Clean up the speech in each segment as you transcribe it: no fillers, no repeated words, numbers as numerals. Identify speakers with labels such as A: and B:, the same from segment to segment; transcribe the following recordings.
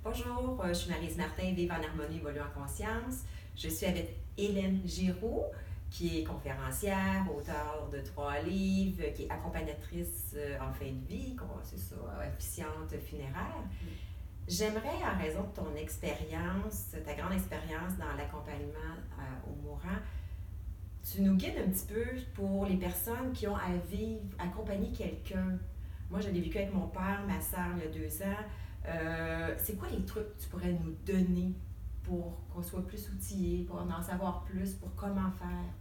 A: Bonjour, je suis Maryse Martin, Vive en harmonie, évolue en conscience. Je suis avec Hélène Giroux, qui est conférencière, auteure de 3 livres, qui est accompagnatrice en fin de vie, c'est ça, officiante funéraire. J'aimerais, en raison de ton expérience, ta grande expérience dans l'accompagnement aux mourants, tu nous guides un petit peu pour les personnes qui ont à vivre, accompagner quelqu'un. Moi, je l'ai vécu avec mon père, ma soeur, il y a 2 ans. C'est quoi les trucs que tu pourrais nous donner pour qu'on soit plus outillés, pour en savoir plus, pour comment faire?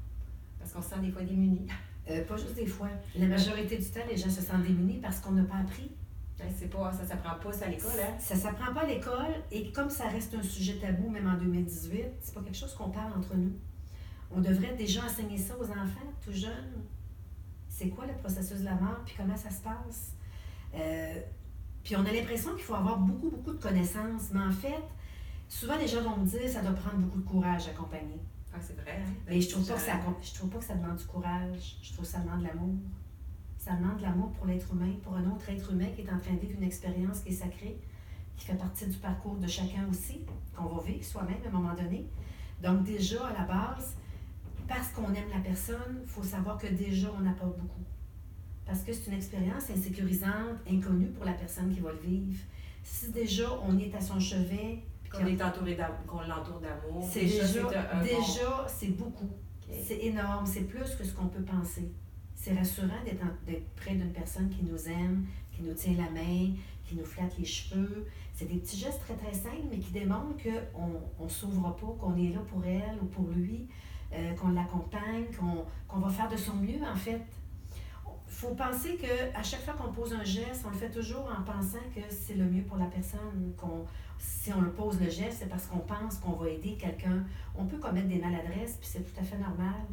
A: Parce qu'on se sent des fois démunis.
B: Pas juste des fois. La majorité du temps, les gens se sentent démunis parce qu'on n'a pas appris.
A: Ça s'apprend pas ça à l'école, hein?
B: Ça s'apprend pas à l'école et comme ça reste un sujet tabou, même en 2018, c'est pas quelque chose qu'on parle entre nous. On devrait déjà enseigner ça aux enfants, tout jeunes. C'est quoi le processus de la mort, puis comment ça se passe? Puis on a l'impression qu'il faut avoir beaucoup de connaissances, mais en fait, souvent les gens vont me dire que ça doit prendre beaucoup de courage à accompagner.
A: Ah, c'est vrai, hein?
B: Mais je trouve pas que ça demande du courage, je trouve que ça demande de l'amour. Ça demande de l'amour pour l'être humain, pour un autre être humain qui est en train de vivre une expérience qui est sacrée, qui fait partie du parcours de chacun aussi, qu'on va vivre soi-même à un moment donné. Donc déjà, à la base, parce qu'on aime la personne, il faut savoir que déjà, on n'apporte beaucoup. Parce que c'est une expérience insécurisante, inconnue pour la personne qui va le vivre. Si déjà, on est à son chevet...
A: Qu'on l'entoure d'amour.
B: Déjà, c'est beaucoup. Okay. C'est énorme, c'est plus que ce qu'on peut penser. C'est rassurant d'être près d'une personne qui nous aime, qui nous tient la main, qui nous flatte les cheveux. C'est des petits gestes très simples, mais qui démontrent qu'on ne s'ouvre pas, qu'on est là pour elle ou pour lui, qu'on l'accompagne, qu'on va faire de son mieux, en fait. Il faut penser qu'à chaque fois qu'on pose un geste, on le fait toujours en pensant que c'est le mieux pour la personne. Si on le pose le geste, c'est parce qu'on pense qu'on va aider quelqu'un. On peut commettre des maladresses, puis c'est tout à fait normal.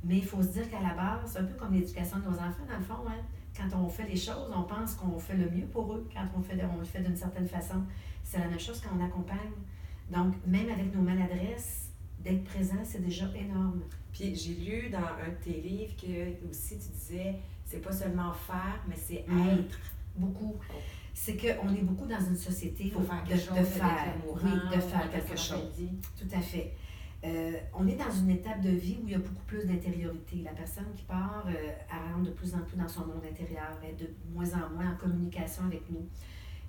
B: Mais il faut se dire qu'à la base, c'est un peu comme l'éducation de nos enfants, dans le fond. Hein? Quand on fait les choses, on pense qu'on fait le mieux pour eux. Quand on le fait d'une certaine façon, c'est la même chose quand on accompagne. Donc, même avec nos maladresses, d'être présent, c'est déjà énorme.
A: Puis j'ai lu dans un de tes livres que aussi tu disais, c'est pas seulement faire, mais c'est être.
B: Beaucoup. C'est qu'on est beaucoup dans une société
A: de faire
B: quelque chose. Tout à fait. On est dans une étape de vie où il y a beaucoup plus d'intériorité. La personne qui part, elle rentre de plus en plus dans son monde intérieur, elle est de moins en moins en communication avec nous.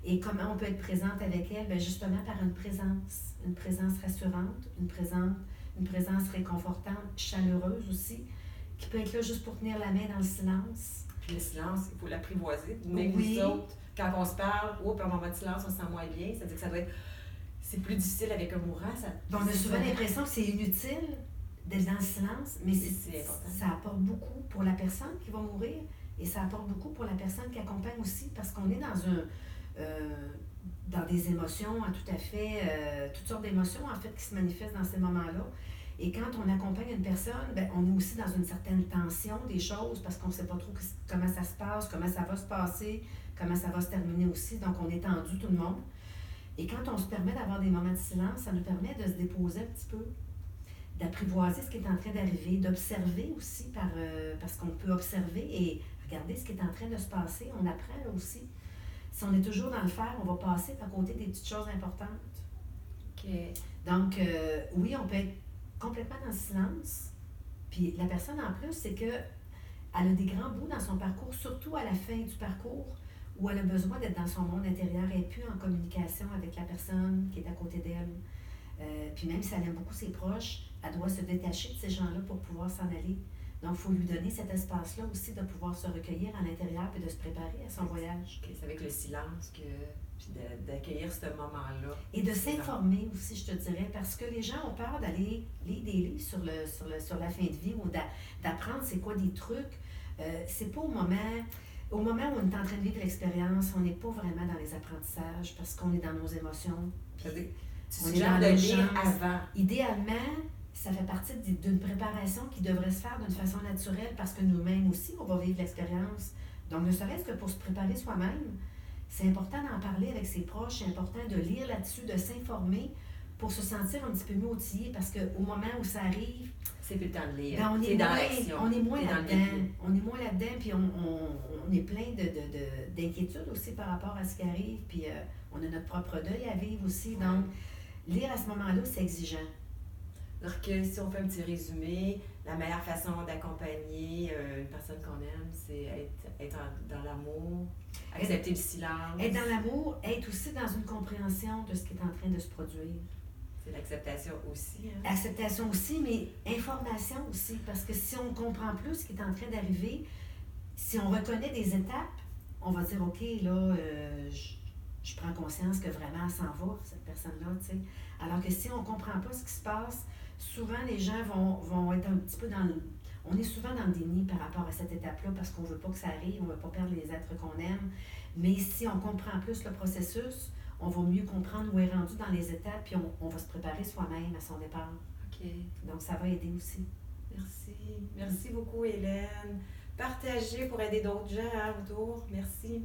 B: Et comment on peut être présente avec elle? Bien, justement par une présence rassurante, une présence réconfortante, chaleureuse aussi, qui peut être là juste pour tenir la main dans le silence.
A: Puis le silence, il faut l'apprivoiser. Mais oui. Nous autres, quand on se parle, un moment de silence, on se sent moins bien. C'est-à-dire que ça doit être... C'est plus difficile avec un mourant.
B: On a souvent l'impression que c'est inutile d'être dans le silence, mais ça apporte beaucoup pour la personne qui va mourir et ça apporte beaucoup pour la personne qui accompagne aussi, parce qu'on est dans des émotions tout à fait, toutes sortes d'émotions en fait qui se manifestent dans ces moments-là. Et quand on accompagne une personne, bien, on est aussi dans une certaine tension des choses parce qu'on ne sait pas trop comment ça se passe, comment ça va se passer, comment ça va se terminer aussi. Donc, on est tendu tout le monde. Et quand on se permet d'avoir des moments de silence, ça nous permet de se déposer un petit peu, d'apprivoiser ce qui est en train d'arriver, d'observer aussi parce qu'on peut observer et regarder ce qui est en train de se passer. On apprend là aussi. Si on est toujours dans le faire, on va passer à côté des petites choses importantes.
A: Okay.
B: Donc, oui, on peut être complètement dans le silence. Puis la personne, en plus, c'est qu'elle a des grands bouts dans son parcours, surtout à la fin du parcours, où elle a besoin d'être dans son monde intérieur. Elle n'est plus en communication avec la personne qui est à côté d'elle. Puis même si elle aime beaucoup ses proches, elle doit se détacher de ces gens-là pour pouvoir s'en aller. Donc, il faut lui donner cet espace-là aussi de pouvoir se recueillir à l'intérieur et de se préparer à son voyage.
A: Okay, c'est avec le silence puis d'accueillir ce moment-là.
B: Et de s'informer aussi, je te dirais, parce que les gens ont peur d'aller lire des livres sur la fin de vie ou d'apprendre c'est quoi des trucs. C'est pas au moment où on est en train de vivre l'expérience, on n'est pas vraiment dans les apprentissages parce qu'on est dans nos émotions.
A: Tu suggères de lire avant.
B: Idéalement, ça fait partie d'une préparation qui devrait se faire d'une façon naturelle parce que nous-mêmes aussi, on va vivre l'expérience. Donc, ne serait-ce que pour se préparer soi-même, c'est important d'en parler avec ses proches, c'est important de lire là-dessus, de s'informer pour se sentir un petit peu mieux outillé parce qu'au moment où ça arrive,
A: c'est plus le temps de lire.
B: Ben,
A: C'est dans l'action.
B: On est moins
A: T'es dans le
B: là-dedans.
A: vécu.
B: On est moins là-dedans, puis on est plein d'inquiétudes aussi par rapport à ce qui arrive, puis on a notre propre deuil à vivre aussi.
A: Ouais.
B: Donc, lire à ce moment-là, c'est exigeant.
A: Alors que si on fait un petit résumé, la meilleure façon d'accompagner une personne qu'on aime, c'est être dans l'amour, accepter le silence.
B: Être dans l'amour, être aussi dans une compréhension de ce qui est en train de se produire.
A: C'est l'acceptation aussi. Hein?
B: Acceptation aussi, mais information aussi, parce que si on comprend plus ce qui est en train d'arriver, si on reconnaît des étapes, on va dire, OK, là, je prends conscience que vraiment, elle s'en va, cette personne-là, tu sais. Alors que si on ne comprend pas ce qui se passe, souvent, les gens vont être un petit peu dans le... On est souvent dans le déni par rapport à cette étape-là parce qu'on ne veut pas que ça arrive, on ne veut pas perdre les êtres qu'on aime. Mais si on comprend plus le processus, on va mieux comprendre où est rendu dans les étapes, puis on va se préparer soi-même à son départ.
A: OK.
B: Donc, ça va aider aussi.
A: Merci. Merci beaucoup, Hélène. Partagez pour aider d'autres gens autour. Merci.